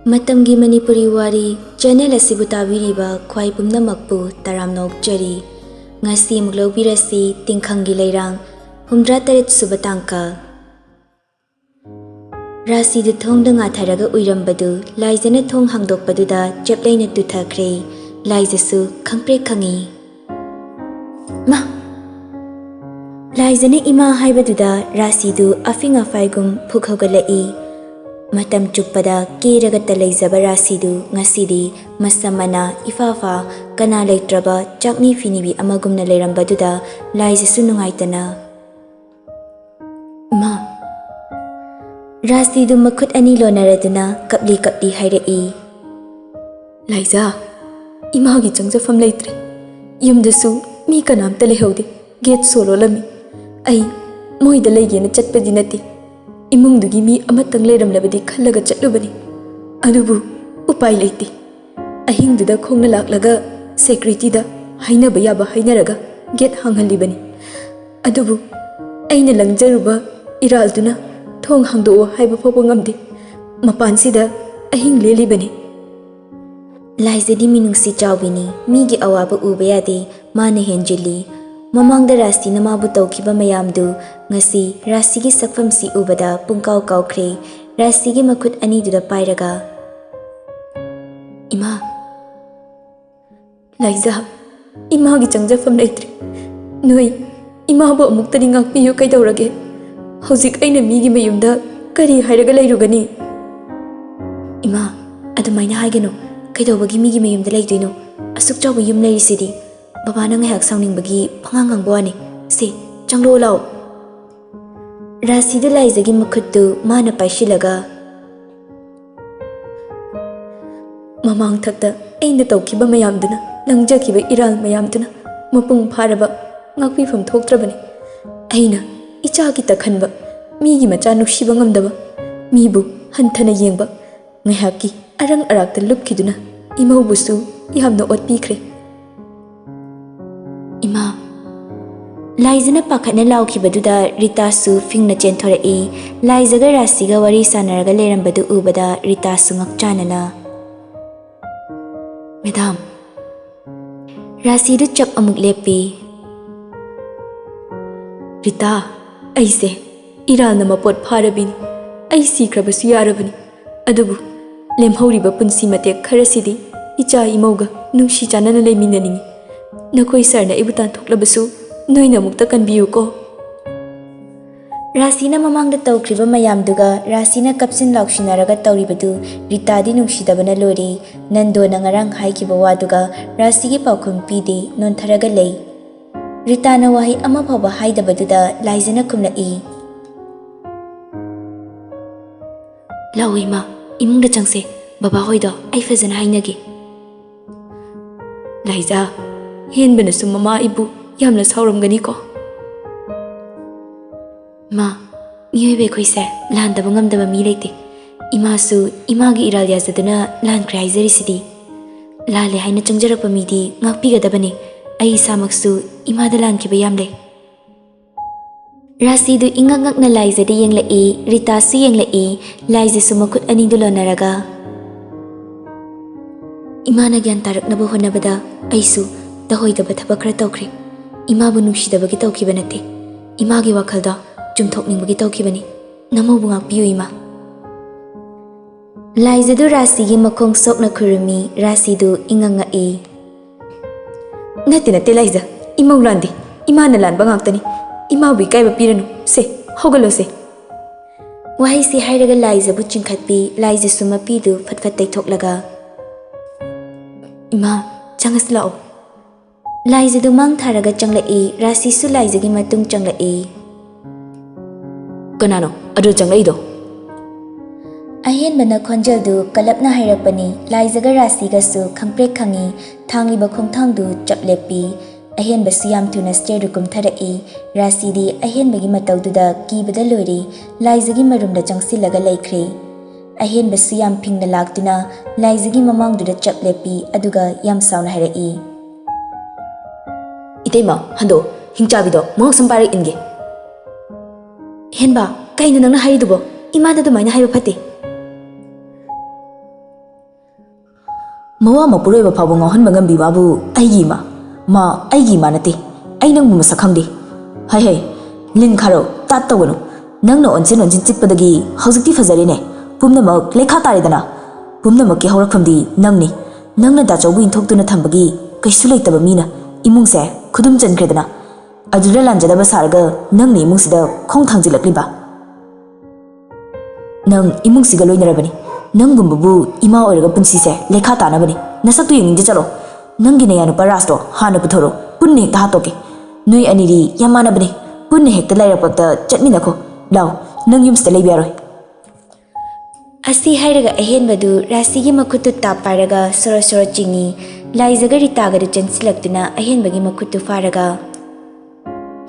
Matamgi Manipuri Wari channel asibu tabiriba khwai pumnamakpu taramnok jari ngasi muglobirasi Tingkhanggi Leirang 108 subatangka Rasi de thong da nga tharaga uirambadu laizana thong hangdokpaduda chepleina tuthakre laizasu khangpre khangi ma laizana ima haibaduda rasidu afinga faigum phukhogalai Matam chuppada kiraga talaizaba rasidu ngasidi masamana ifafa kana leitraba chakni finibi amagumna leirambaduda laizasu nungaitana ma Rasidu makhut ani lonaraduna kapli hairai Laiza imagi changjafam leitre yumdasu mi kanamta lehaude gate solo lami ai moida leigena chatpadi nati imungdugi mi amatang leiramlabadi khallaga chatlubani adubu upai leiti ahingduda khongna laklaga security da hainaba yaba hainaraga gate hanghalibani adubu aina langjaruba iralduna thong hangdo haiba fobo ngamdi mapansida ahing lelibani laizadi minungsi chawbini migi awaba uba yade mana henjili mamangda rasi namabu tawkiba mayamdu ngasi rasigi sakfamsi ubada pungkaw kawkre rasigi makhut ani duda pairaga ima laiza imagi changjafam leitre noi imabu amuktani ngakpiyu kaidawrage hojik aina migi mayumda kari hairaga leirugani ima adumaina haigano kaidawbagi migi mayumda leidoino asuk chawba yum leirisidi babana ngahak sawningbagi phangangang bwani se changlo law Rasidu laizagi makhuttu mana paishilaga mamang thakta aina tawkiba mayamduna langjakiba iral mayamduna mapung pharaba ngakpifam thoktrabani aina ichagi takhanba migi macha nuksiba ngamdaba mibu hanthana yengba ngahaki arang arakta lupkiduna imaubusu yamna otpikre Ima Laizana pakhatna laukhibaduda Ritasu fingna chenthorei laizaga rasiga wari sanaraga leirambadu ubada Ritasu ngakchanana Madam Rasidu chap amuk lepi Rita aise iralna mapot pharabini ai sikrabasu yarabani adubu lemhauriba punsi matek kharasidi icha imauga nungsi chanana leiminaningi Nakoi sarna ibutan thoklabasu noina mukta kanbiyu ko Rasina mamangda tawkriba mayamduga Rasina kapsin lauksinaraga tawribadu Ritadi nungsidabana lori Nando na ngarang haikiba waduga Rasigi paukhum pide nontharaga lei Ritana wahi ama phaba haidabaduda laizana kumlai Lawi ma imungda changse baba hoido ai fazana hainagi Laiza Henbanasu mama ibu yamna sauramgani ko Ma miyoibe khoise landaba ngamdaba mi leite imasu imagi iral yazaduna lan kraizari lale haina changjarapa midi ngakpigadabani ai samaksu imada lan kiba yamle Rasidu ingangakna laizade yenglai Ritasu yenglai laizasu makut ani dulonaraga Imana gyan taraknaba honabada aisu Dahoidaba thabak khara tawkre imabu nungsidabagi tawkiba nate imagi wakhalda chumthokningbagi tawkibani namaubu ngakpiyu ima Laizadu rasigi makhong sokna khurumi rasidu ingangai Nate laiza imau landi imana lanba ngaktani imabu ikaiba piranu se hogalo se Wahi si hairaga laizabu chingkhatpi laiza sumapidu fatfat taithoklaga Ima changas lao Laizadu mang tharaga changlai rasisu laizagi matung changlai Kanano adu changlaido Ahenbana khonjaldu kalapna hairapani laizaga rasigasu khangprek khangi thangiba khongthangdu chaplepi ahenbasu yam thuna stair kum tharai rasidi ahenbagi matawduda kibada lori laizagi marumda changsilaga laikre ahenbasu yam phingna laktuna laizagi mamangduda chaplepi aduga yam sauna hairai Itema hando hingchabido mong sampari inge Henba kaino nangna haridubo imada dumaina haiba phate Mawa mapuroi ba phabu ngauhan bangam bi babu aigi ma nati ai nang bu masakhangdi hai hai lin kharo tat tawunu nang na onjin chikpadagi haujikti fajari ne pumna mak lekha tari dana pumna mak ki hawrakhamdi nangni nangna da chawbu inthoktuna thambagi kaisu leitaba mina imung se khudum chankredana adura lanjadaba sarga nangni imung sida khong thangjilakliba nang imung siga loinarabani nang bumbu ima oiraga punsi se lekha tanabani nasaktu yenginde chalo nangi ne yanu parastro hana puthoro punne ta hatoke nui aniri yamana bani punne hekta lairakpakta chatminakho law nang yumsta leibyaroi asi hairaga ahenbadu rasigi makhutu taparaga soro soro chingi laizaga ritaga du chansilaktuna ahenbagi makhutu faraga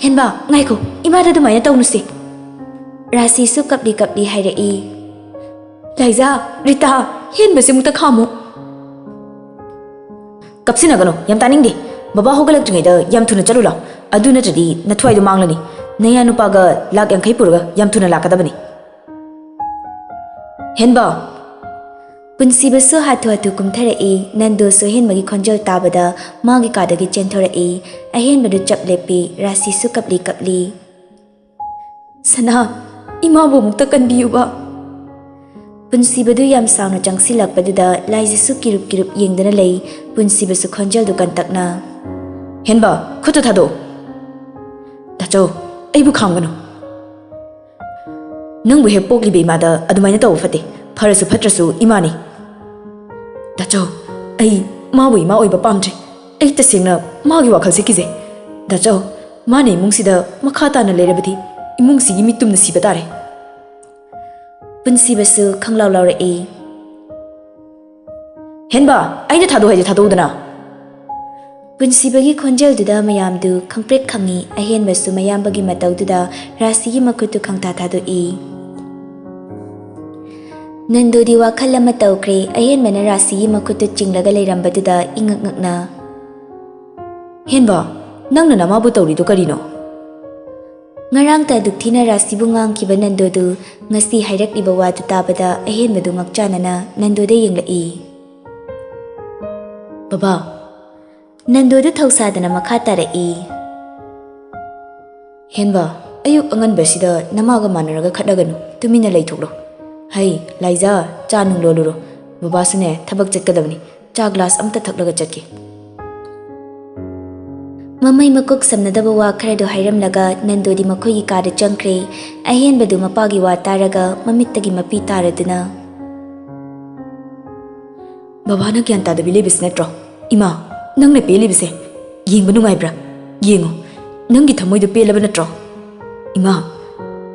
henba ngaiko imada du maya taunusi rasi su kapli kapli hairai laiza rita henbasi mukta khamu kapsinagano yam taningdi baba hogalaktringeda yam thuna chalula adu natradi nathwai du manglani naya nupaga lak yankai purga yam thuna lakadabani henba punsibasu hatu hatu kumtharai nando so henbagi khonjal tabada magi kadagi chentorai ahenbadu chaplepi rasi su kapli kapli sana imabu mukta kanbiyuba punsiba yam sauna changsilakpaduda laijisu kirup kirup yengdana lei punsibasu khonjal du kantakna henba khutu thado dacho aibu khamgano nangbu he pokli be imada adumaina taw fate pharasu phatrasu imani dacho ai mabu ima oiba pamtre ai tasengna magi wakhal se kije dacho mane mungsida makhata na lerabadi imungsigi mitumna sibatare punsibasu khanglaw lawrai henba aina thado haje thadodana punsibagi khonjal duda mayam du khangprek khangi ahenbasu mayambagi matau duda rasigi makhutu khangta thado I nando di wakhal ama tawkre ahenbana rasigi makhutu chinglaga leirambadуда ingak ngakna henba nangna namabu tawridu karino ngarang ta dukthina rasibu ngangkiba nando du ngasi hairakliba wadu tabada ahenbadu ngakchanana nando de yenglai baba nando du thausadana makha tarai henba ayuk anganbasida namaga manaraga khatnaganu tumina leithoklo hai laiza cha nung loluro baba sune thabak chatkadabni cha glass amta thaklaga chatki mamai makuk samnadaba wa kharadu hairamlaga nando di makhoyi kada changkre ahenbadu mapagi wa taraga mamittagi mapi taraduna baba na kyan ta da bile bisnetro ima nang ne peli bise yengba nungai bra yengo nangi thamoi du pelaba natro ima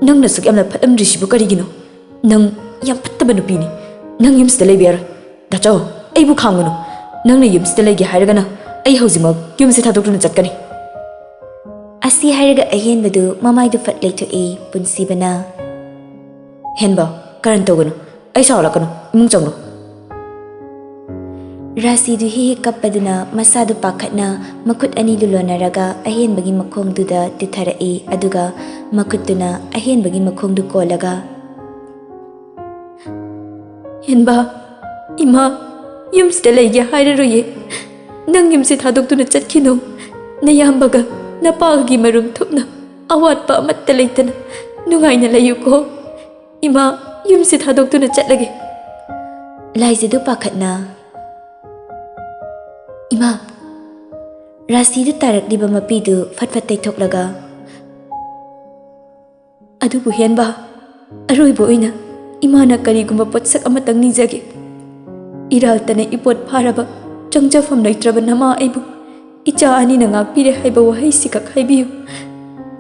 nang na suk yamna phatam risibu karigino nang yam phattaba nupi ni nang yumsta leiber dacho aibu khangano nang ne yumsta leigi hairagana ai haujimak yumse thadokuna chatkani asi hairaga ahenbadu mamai du phat leitho e punsibana henba karan togano ai sawlakano imung changno rasi du hi kappaduna masadu pakhatna makut ani lulonaraga ahenbagi makhongduda titharai aduga makutuna ahenbagi makhongdu kolaga henba ima yumste leige hairaroye nang yumse thadokuna chatkino nayambaga napagi marum thupna awatpa amatta leitana nungaina layuko ima yumse thadokuna chatlage laijidu pakhatna ima rasidu tarakliba mapidu fatfat taithoklaga adubu henba aroibo oina imana karigumba potsak amatang nijage iraltana ipot pharaba changjafam leitraba nama aibu icha ani na ngakpire haiba wahai sikak haibiyu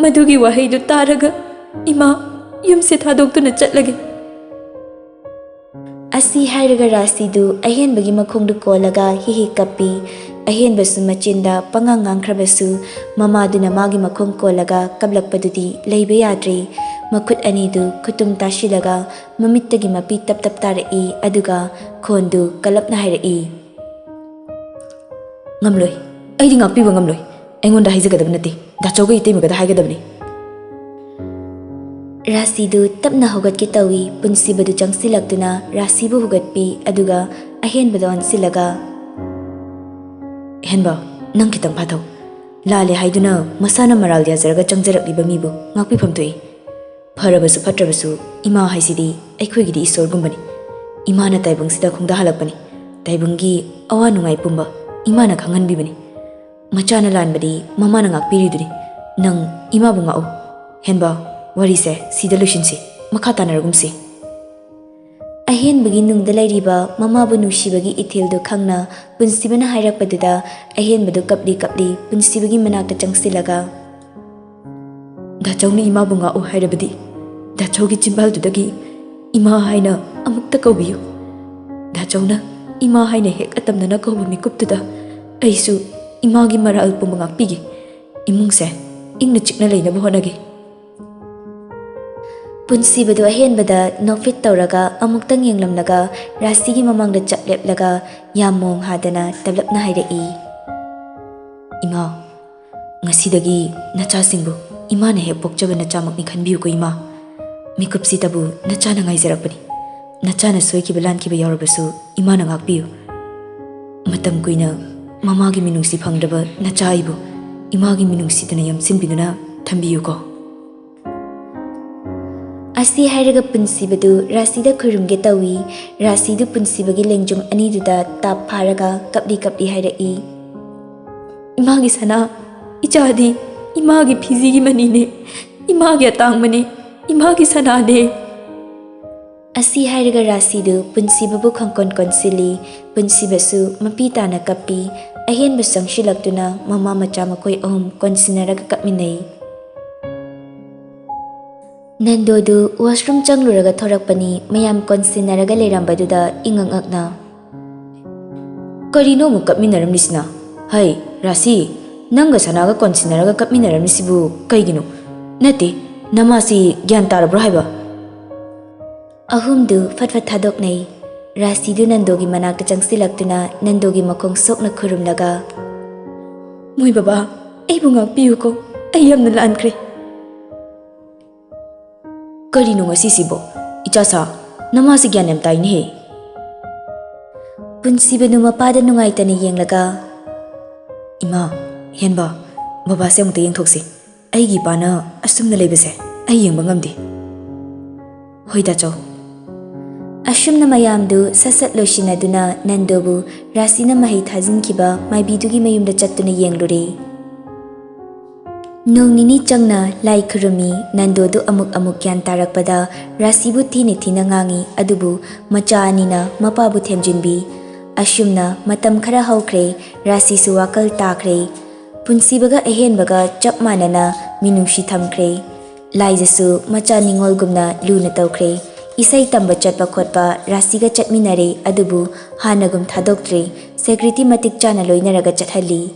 madugi wahai du taraga ima yumse thadoktuna chatlage asi hairaga rasidu ahenbagi makhongdu kolaga hihi kappi ahenbasu machinda pangangangrabasu mamaduna magi makhong kolaga kablakpadudi leiba yadre makhut anidu khutum tashilaga mamittagi mapi tap tap tarai aduga khondu kalapna hairai ngamloi aidi ngakpiba ngamloi aingonda haijagadab nati dachoga itemigada haigadabni rasidu tapna hogatki tawi punsibadu changsilaktuna rasibu hogatpi aduga ahenbadu onsilaga Henba, nang kitang pataw. Lale haiduna masana maral yazaraga changjarakliba mibu ngakpifam toi. Pharabasu phatrabasu ima haisidi aikhoigidi isor gumbani. Imana taibungsida khungda halakpani. Taibungi awa nungai pumba imana khanganbibani. Machana lanbadi mamana ngakpiriduni. Nang ima bu ngao. Henba, wari se sida lushinsi makha tanaragumsi. Ahenbagi nungda lairiba mamabu nusibagi ithildu khangna punsibana hairakpaduda ahenbadu kapli punsibagi manakta changsilaga dachawni ima bu ngao hairabadi dachawgi chimbaldudagi ima haina amukta kaubiyu. Dachawna ima haina hek atamnana kauba mikuptuda aisu imagi maral pumba ngakpigi imungse ingna chikna leinabu honage. Punsibadu ahenbada nokfit tawraga amuktang yenglamlaga rasigi mamangda chapleplaga yamong hadana tablapna hairei. Ima, ngasidagi nachasingbu imana hek pokjaba nachamakni khanbiyu ko ima. Mikupsi tabu nachana ngaijarakpani. Nachana soikiba lankiba yawrabasu imana ngakbiyu. Matam kuina mamagi minungsi phangdaba nachaibu imagi minungsidana yamsinbiduna thambiyu ko. Asi hairaga punsibadu rasida khurumge tawi rasidu punsibagi lengjum aniduda tap pharaga kapli hairai. Imagi sana ichadi imagi phizigi manine imagi atangmani imagi sana de. Asi hairaga rasidu punsibabu khangkon konsili punsibasu mapitana kapi ahenba sangshilakduna mama macha makoi ahum konsinaraga kapminai. Nandodu washroom changluraga thorakpani mayam konsinaraga leirambaduda ingangakna. Karino mu kapminaramnisna? Hai, Rasi, nanga sanaga konsinaraga kapminaramnisibu kaigino? Nati, namasi gyan tarabro haiba? Ahumdu fatfat thadoknai. Rasidu Nandogi manakta changsilaktuna Nandogi makong sokna khurumlaga. Mui baba, aibu ngakpiyu ko, ai yamna laankre. Karino ngasisibo ichasa namasi gyanem taini he. Punsibanu mapada nungaitana yenglaga ima henba baba se amukta yengthokse aigi pana asumna leibase ai yengba ngamdi. Hoi dacho ashumna mayamdu sasat losinaduna Nandobu rasina mahai thajinkiba maibidugi mayumda chattuna yenglure. Nung nini changna lai khurumi Nandodu amuk gyan tarakpada rasibu thina ngangi adubu macha anina mapabu themjinbi. Ashumna matam khara haukre rasisu wakal takre. Punsibaga ahenbaga chap manana minungshi thamkre. Laijasu macha ningolgumna luna tawkre. Isai tamba chatpa khotpa rasiga chatminare adubu hanagum thadoktre security matik chana loinaraga chathali.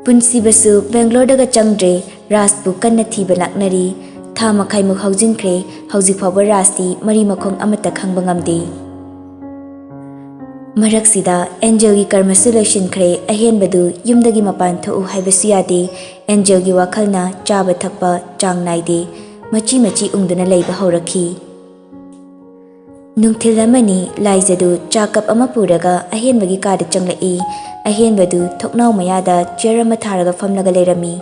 Punsibasu Bangalore daga changdre rasbu kanna thiba laknari tha makhai muk haujinkre hauji phaba rasti mari makhong amata khangba ngamde. Maraksida Angel gi karmasu loishinkre ahenbadu yumdagi mapan thau haibasu yade. Angel gi wakhalna chaba thakpa chang naide machi ungduna leiba haurakhi. Nungthillamani laizadu chakap ama puraga ahenbagi kada changlai. Ahenbadu thoknaw mayada chair ama tharaga famlaga leirami.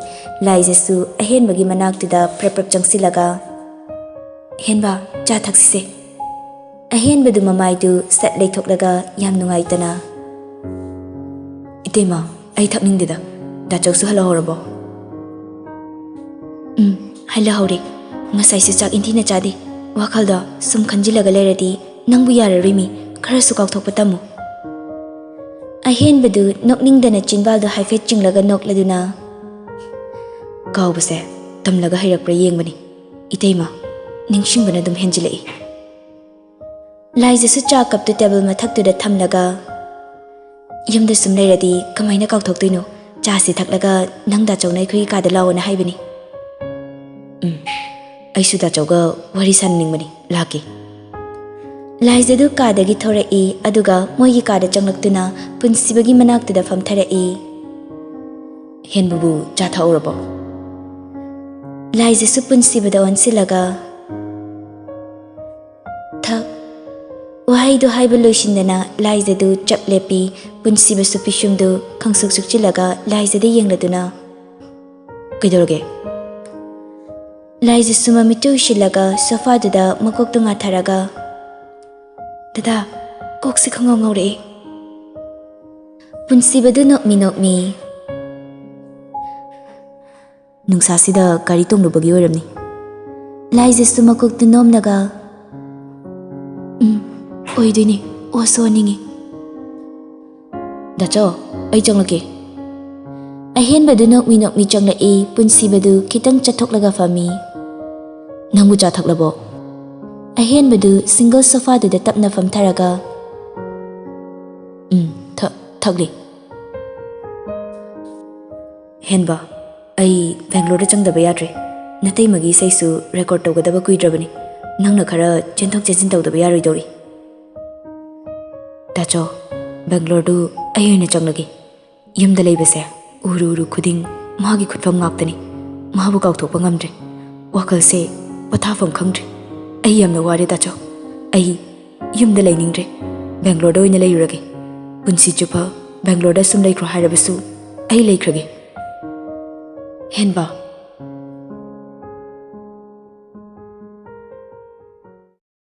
Laijasu ahenbagi manaktuda prap changsilaga. Henba cha thaksise. Ahenbadu mamaidu set leithoklaga yam nungaitana. Itema ai thakningdeda dachoksu halahorabo. Halahore ngasai su chak inthina chade wakhalda sum khanjilaga leiradi nangbu yararimi kharasu kaukthokpa tamu. Ahenbadu nokningdana chinbaldo haifet chinglaga nokladuna kaubase tamlaga hairakpra yengbani iteima ningshingbana dum henjilai. Laijasu cha kaptu table mathaktuda thamlaga yumda sum leiradi kamaina kaukthoktoino cha si thaklaga nangda chawnai khoi kada lawna haibani. Aisu da chawga wari sanningbani laki. Laizadu kadagi thorai aduga moigi kada changlaktuna punsibagi manaktuda famtharai. Henbubu cha thaurabo. Laijasu punsibada onsilaga thak ꯋꯥꯍꯩꯗꯨ ꯍꯥꯏꯕ ꯂꯣꯏꯁꯤꯟꯗꯅ ꯂꯥꯏꯖꯗꯨ ꯆꯞ ꯂꯦꯞꯄꯤ ꯄꯨꯟꯁꯤꯕꯁꯨ ꯄꯤꯁꯨꯝꯗꯨ ꯈꯪꯁꯨꯛ ꯁꯨꯛꯆꯤꯜꯂꯒ ꯂꯥꯏꯖꯗ ꯌꯦꯡꯂꯗꯨꯅ ꯀꯩꯗꯧꯔꯒꯦ? ꯂꯥꯏꯖꯁꯨ ꯃꯃꯤꯠꯇꯨ ꯎꯏꯁꯤꯜꯂꯒ ꯁꯣꯐꯥꯗꯨꯗ ꯃꯀꯣꯛꯇꯨ ꯉꯥꯊꯔꯒ ꯗꯗꯥ ꯀꯣꯛꯁꯤ ꯈꯪꯉꯧ ꯉꯧꯔꯛꯑꯦ. ꯄꯨꯟꯁꯤꯕꯗꯨ ꯅꯣꯛꯃꯤ ꯅꯣꯛꯃꯤ ꯅꯨꯡꯁꯥꯁꯤꯗ ꯒꯥꯔꯤ ꯇꯣꯡꯂꯨꯕꯒꯤ ꯑꯣꯏꯔꯝꯅꯤ. ꯂꯥꯏꯖꯁꯨ ꯃꯀꯣꯛꯇꯨ ꯅꯣꯝꯂꯒ ꯑꯣꯏꯗꯣꯏꯅꯤ ꯑꯣꯁꯨ ꯑꯣꯟꯅꯤꯡꯉꯤ. ꯗꯥꯆꯣ ꯑꯩ ꯆꯪꯂꯛꯀꯦ. ꯑꯍꯦꯟꯕꯗꯨ ꯅꯣꯛꯃꯤ ꯅꯣꯛꯃꯤ ꯆꯪꯂꯛꯏ. ꯄꯨꯟꯁꯤꯕꯗꯨ ꯈꯤꯇꯪ ꯆꯠꯊꯣꯛꯂꯒ ꯐꯝꯃꯤ. ꯅꯪꯕꯨ ꯆꯥ ꯊꯛꯂꯕꯣ? ꯑꯍꯦꯟꯕꯗꯨ ꯁꯤꯡꯒꯜ ꯁꯣꯐꯥꯗꯨꯗ ꯇꯞꯅ ꯐꯝꯊꯔꯒ ꯊꯛꯂꯤ. ꯍꯦꯟꯕ ꯑꯩ ꯕꯦꯡꯒ꯭ꯂꯣꯔꯗ ꯆꯪꯗꯕ ꯌꯥꯗ꯭ꯔꯦ. ꯅꯇꯩꯃꯒꯤ ꯏꯁꯩꯁꯨ ꯔꯦꯀꯣꯔꯗ ꯇꯧꯒꯗꯕ ꯀꯨꯏꯗ꯭ꯔꯕꯅꯤ. ꯅꯪꯅ ꯈꯔ ꯆꯦꯟꯊꯣꯛ ꯆꯦꯟꯁꯤꯟ ꯇꯧꯗꯕ ꯌꯥꯔꯣꯏꯗꯧꯔꯤ. ꯗꯥꯆꯣ ꯕꯦꯡꯒ꯭ꯂꯣꯔꯗꯨ ꯑꯩ ꯑꯣꯏꯅ ꯆꯪꯂꯒꯦ. ꯌꯨꯝꯗ ꯂꯩꯕꯁꯦ ꯎꯔꯨ ꯈꯨꯗꯤꯡ ꯃꯥꯒꯤ ꯈꯨꯠꯐꯝ ꯉꯥꯛꯇꯅꯤ. ꯃꯥꯕꯨ ꯀꯥꯎꯊꯣꯛꯄ ꯉꯝꯗ꯭ꯔꯦ. ꯋꯥꯈꯜꯁꯦ ꯄꯣꯊꯥꯐꯝ ꯈꯪꯗ꯭ꯔꯦ. ꯑꯩ ꯌꯥꯝꯅ ꯋꯥꯔꯦ ꯗꯥꯆꯣ. ꯑꯩ ꯌꯨꯝꯗ ꯂꯩꯅꯤꯡꯗ꯭ꯔꯦ. ꯕꯦꯡꯒ꯭ꯂꯣꯔꯗ ꯑꯣꯏꯅ ꯂꯩꯔꯨꯔꯒꯦ. ꯄꯨꯟꯁꯤ ꯆꯨꯞꯄ ꯕꯦꯡꯒ꯭ꯂꯣꯔꯗ ꯁꯨꯝ ꯂꯩꯈ꯭ꯔꯣ ꯍꯥꯏꯔꯕꯁꯨ ꯑꯩ ꯂꯩꯈ꯭ꯔꯒꯦ. ꯍꯦꯟꯕ